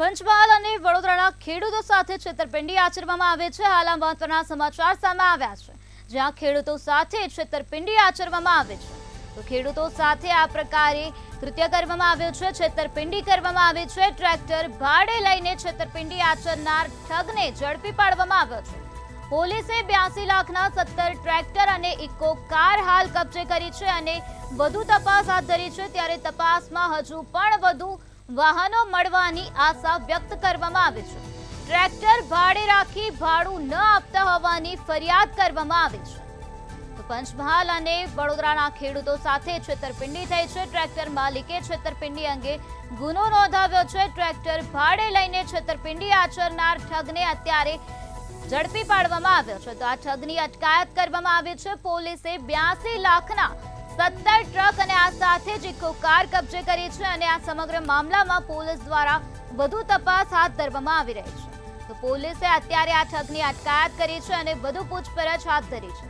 પંચમહાલ અને વડોદરાના ખેડૂતો સાથે છેતરપિંડી આચરવામાં આવે છે। હાલ મહત્વના સમાચાર સામે આવ્યા છે, જ્યાં ખેડૂતો સાથે છેતરપિંડી આચરવામાં આવે છે। તો ખેડૂતો સાથે આ પ્રકારે કૃત્ય કરવામાં આવ્યું છે, છેતરપિંડી કરવામાં આવી છે। ટ્રેક્ટર ભાડે લઈને છેતરપિંડી આચરનાર ઠગને ઝડપી પાડવામાં આવ્યો છે। પોલીસે 82 લાખના 17 ટ્રેક્ટર અને ઇકો કાર હાલ કબજે કરી છે અને વધુ તપાસ હાથ ધરી છે। ત્યારે તપાસમાં હજુ પણ વધુ વાહનો મળવાની આશા વ્યક્ત કરવામાં આવી છે। ટ્રેક્ટર ભાડે રાખી ભાડું ન આપતા હોવાની ફરિયાદ કરવામાં આવી છે। તો પંચમહાલ અને વડોદરાના ખેડૂતો સાથે છેતરપિંડી થઈ છે। ટ્રેક્ટર માલિકે છેતરપિંડી અંગે ગુનો નોંધાવ્યો છે। ટ્રેક્ટર ભાડે લઈને છેતરપિંડી આચરનાર ઠગને અત્યારે ઝડપી પાડવામાં આવ્યો છે। તો આ ઠગની અટકાયત કરવામાં આવી છે। પોલીસે 82 લાખના 17 ટ્રક અને આ સાથે જ ઇકો કાર કબજે કરી છે અને આ સમગ્ર મામલામાં પોલીસ દ્વારા વધુ તપાસ હાથ ધરવામાં આવી રહી છે। તો પોલીસે અત્યારે આ ઠગની અટકાયત કરી છે અને વધુ પૂછપરછ હાથ ધરી છે।